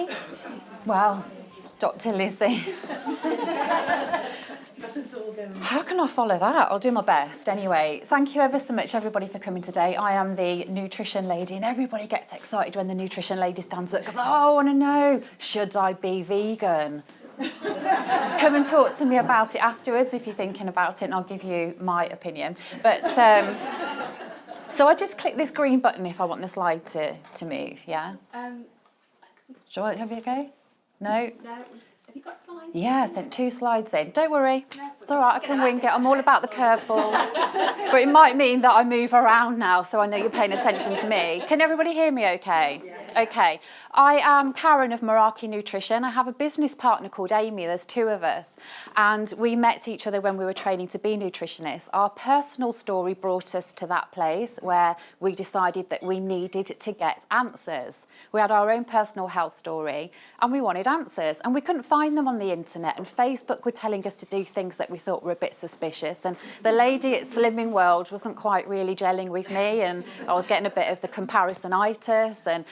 me? Well, Dr. Lizzie. How can I follow that? I'll do my best. Anyway, thank you ever so much, everybody, for coming today. I am the nutrition lady, and everybody gets excited when the nutrition lady stands up because, I want to know, should I be vegan? Come and talk to me about it afterwards if you're thinking about it, and I'll give you my opinion. But so I just click this green button if I want the slide to move, yeah? Shall I have you go? No? No. Have you got slides? Yeah, I sent 2 slides in. Don't worry. It's all right, I can wing it. I'm all about the curveball. But it might mean that I move around now, so I know you're paying attention to me. Can everybody hear me okay? Yeah. Okay. I am Karen of Meraki Nutrition. I have a business partner called Amy. There's 2 of us. And we met each other when we were training to be nutritionists. Our personal story brought us to that place where we decided that we needed to get answers. We had our own personal health story and we wanted answers. And we couldn't find them on the internet, and Facebook were telling us to do things that we thought were a bit suspicious, and the lady at Slimming World wasn't quite really gelling with me, and I was getting a bit of the comparisonitis, and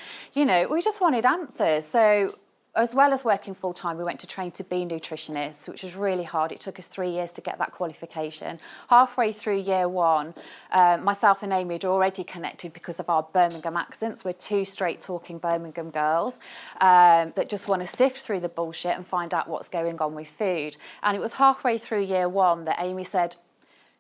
we just wanted answers. So as well as working full-time, we went to train to be nutritionists, which was really hard. It took us 3 years to get that qualification. Halfway through year 1, myself and Amy had already connected because of our Birmingham accents. We're 2 straight-talking Birmingham girls that just want to sift through the bullshit and find out what's going on with food. And it was halfway through year 1 that Amy said, do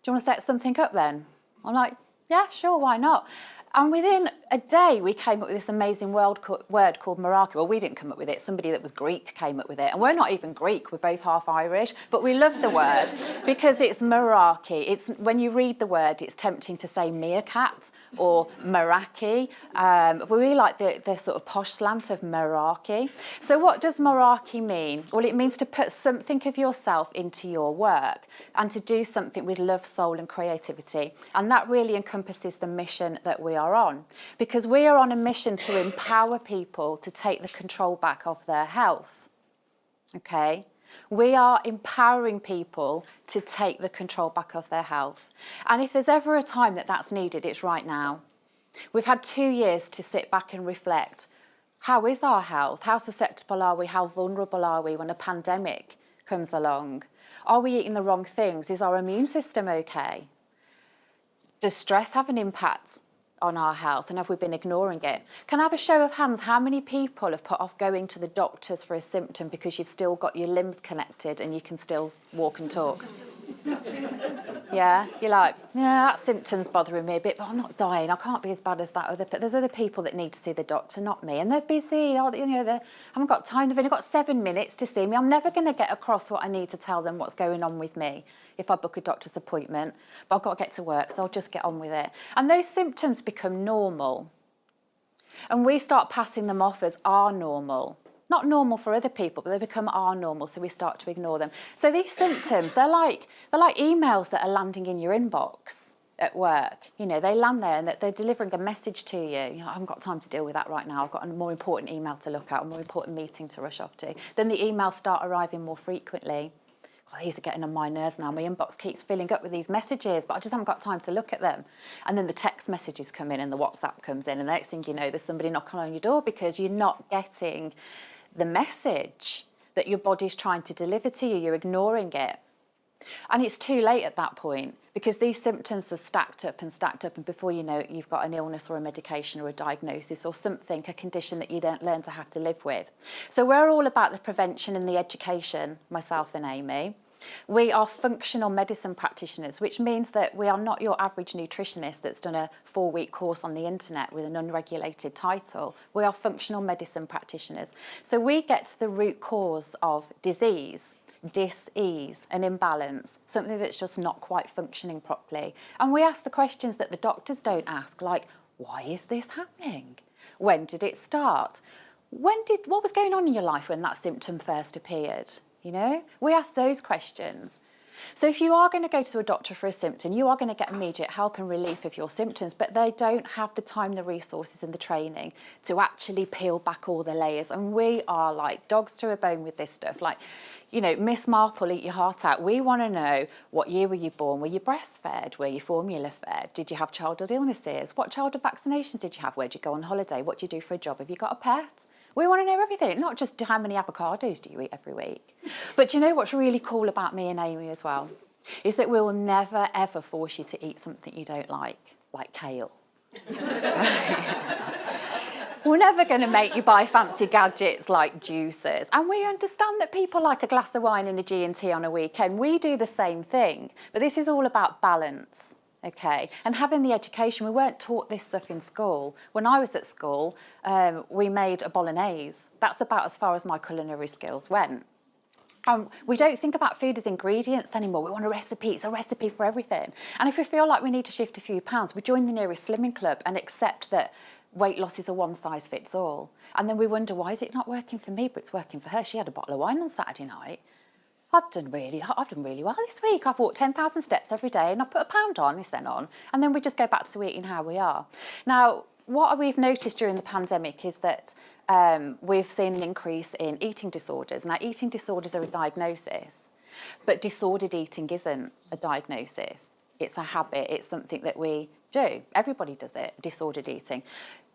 you want to set something up then? I'm like, yeah, sure, why not? And within a day, we came up with this amazing word called Meraki. Well, we didn't come up with it. Somebody that was Greek came up with it. And we're not even Greek. We're both half Irish. But we love the word because it's Meraki. It's, when you read the word, it's tempting to say meerkat or Meraki. We really like the sort of posh slant of Meraki. So what does Meraki mean? Well, it means to put something of yourself into your work and to do something with love, soul and creativity. And that really encompasses the mission that we are on. Because we are on a mission to empower people to take the control back of their health, okay? We are empowering people to take the control back of their health. And if there's ever a time that that's needed, it's right now. We've had 2 years to sit back and reflect. How is our health? How susceptible are we? How vulnerable are we when a pandemic comes along? Are we eating the wrong things? Is our immune system okay? Does stress have an impact on our health, and have we been ignoring it? Can I have a show of hands? How many people have put off going to the doctors for a symptom because you've still got your limbs connected and you can still walk and talk? Yeah, you're like, yeah, that symptom's bothering me a bit, but I'm not dying. I can't be as bad as that other. But there's other people that need to see the doctor, not me, and they're busy. Or, they haven't got time. They've only got 7 minutes to see me. I'm never going to get across what I need to tell them what's going on with me if I book a doctor's appointment. But I've got to get to work, so I'll just get on with it. And those symptoms become normal, and we start passing them off as our normal. Not normal for other people, but they become our normal, so we start to ignore them. So these symptoms, they're like emails that are landing in your inbox at work. They land there and that they're delivering a message to you. I haven't got time to deal with that right now. I've got a more important email to look at, a more important meeting to rush off to. Then the emails start arriving more frequently. Oh, these are getting on my nerves now. My inbox keeps filling up with these messages, but I just haven't got time to look at them. And then the text messages come in and the WhatsApp comes in, and the next thing you know, there's somebody knocking on your door because you're not getting the message that your body's trying to deliver to you. You're ignoring it. And it's too late at that point because these symptoms are stacked up, and before you know it, you've got an illness or a medication or a diagnosis or something, a condition that you don't learn to have to live with. So we're all about the prevention and the education, myself and Amy. We are functional medicine practitioners, which means that we are not your average nutritionist that's done a 4-week course on the internet with an unregulated title. We are functional medicine practitioners. So we get to the root cause of disease, dis-ease, an imbalance, something that's just not quite functioning properly. And we ask the questions that the doctors don't ask, like, why is this happening? When did it start? What was going on in your life when that symptom first appeared? We ask those questions. So if you are going to go to a doctor for a symptom, you are going to get immediate help and relief of your symptoms, but they don't have the time, the resources and the training to actually peel back all the layers. And we are like dogs to a bone with this stuff. Like, Miss Marple, eat your heart out. We want to know, what year were you born? Were you breastfed? Were you formula fed? Did you have childhood illnesses? What childhood vaccinations did you have? Where did you go on holiday? What do you do for a job? Have you got a pet? We want to know everything, not just how many avocados do you eat every week. But do you know what's really cool about me and Amy as well? Is that we will never, ever force you to eat something you don't like kale. We're never going to make you buy fancy gadgets like juices. And we understand that people like a glass of wine and a G&T on a weekend. We do the same thing. But this is all about balance, okay? And having the education, we weren't taught this stuff in school. When I was at school, we made a bolognese. That's about as far as my culinary skills went. We don't think about food as ingredients anymore. We want a recipe. It's a recipe for everything. And if we feel like we need to shift a few pounds, we join the nearest slimming club and accept that weight loss is a one-size-fits-all. And then we wonder, why is it not working for me, but it's working for her? She had a bottle of wine on Saturday night. I've done really well this week. I've walked 10,000 steps every day and I put £1 on, it's then on. And then we just go back to eating how we are. Now, what we've noticed during the pandemic is that we've seen an increase in eating disorders. Now, eating disorders are a diagnosis, but disordered eating isn't a diagnosis. It's a habit. It's something that we do. Everybody does it, disordered eating.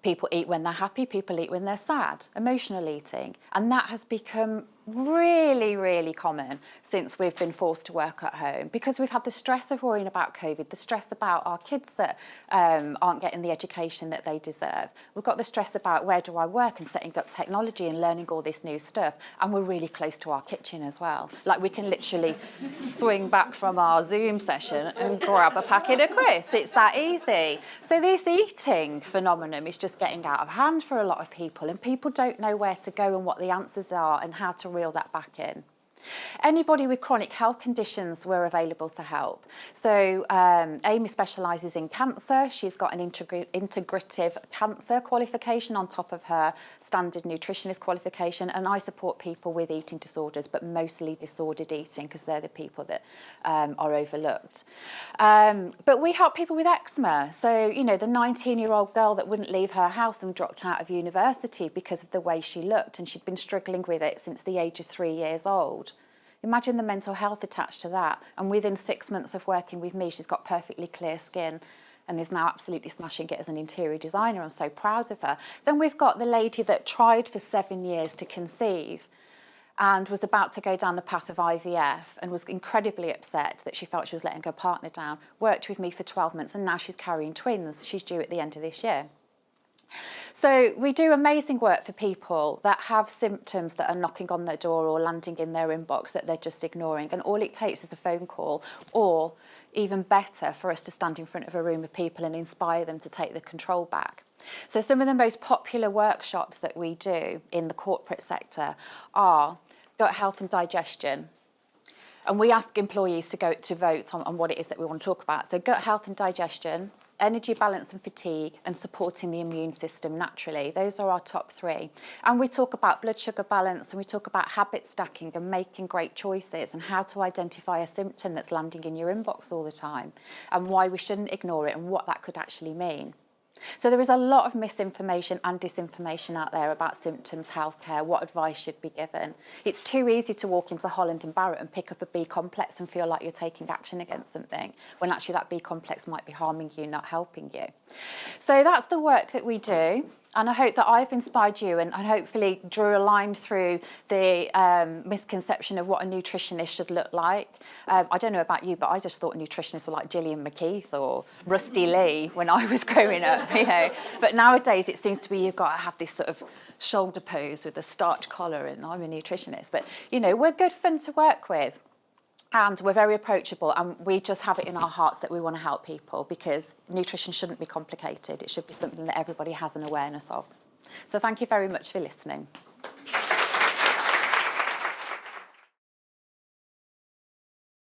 People eat when they're happy, people eat when they're sad, emotional eating. And that has become really, really common since we've been forced to work at home, because we've had the stress of worrying about COVID, the stress about our kids that aren't getting the education that they deserve. We've got the stress about where do I work and setting up technology and learning all this new stuff. And we're really close to our kitchen as well. Like, we can literally swing back from our Zoom session and grab a packet of crisps. It's that easy. So this eating phenomenon is just getting out of hand for a lot of people, and people don't know where to go and what the answers are and how to reel that back in. Anybody with chronic health conditions, we're available to help. So Amy specialises in cancer. She's got an integrative cancer qualification on top of her standard nutritionist qualification, and I support people with eating disorders, but mostly disordered eating, because they're the people that are overlooked. But we help people with eczema. So, you know, the 19-year-old girl that wouldn't leave her house and dropped out of university because of the way she looked, and she'd been struggling with it since the age of 3 years old. Imagine the mental health attached to that. And within 6 months of working with me, she's got perfectly clear skin and is now absolutely smashing it as an interior designer. I'm so proud of her. Then we've got the lady that tried for 7 years to conceive and was about to go down the path of IVF and was incredibly upset that she felt she was letting her partner down, worked with me for 12 months, and now she's carrying twins. She's due at the end of this year. So we do amazing work for people that have symptoms that are knocking on their door or landing in their inbox that they're just ignoring. And all it takes is a phone call, or even better, for us to stand in front of a room of people and inspire them to take the control back. So some of the most popular workshops that we do in the corporate sector are gut health and digestion. And we ask employees to vote on what it is that we want to talk about. So gut health and digestion, energy balance and fatigue, and supporting the immune system naturally. Those are our top 3. And we talk about blood sugar balance, and we talk about habit stacking and making great choices, and how to identify a symptom that's landing in your inbox all the time, and why we shouldn't ignore it and what that could actually mean. So there is a lot of misinformation and disinformation out there about symptoms, healthcare, what advice should be given. It's too easy to walk into Holland and Barrett and pick up a B complex and feel like you're taking action against something, when actually that B complex might be harming you, not helping you. So that's the work that we do. And I hope that I've inspired you and hopefully drew a line through the misconception of what a nutritionist should look like. I don't know about you, but I just thought nutritionists were like Gillian McKeith or Rusty Lee when I was growing up, you know. But nowadays it seems to be you've got to have this sort of shoulder pose with a starched collar, and I'm a nutritionist. But, you know, we're good fun to work with. And we're very approachable, and we just have it in our hearts that we want to help people, because nutrition shouldn't be complicated. It should be something that everybody has an awareness of. So thank you very much for listening.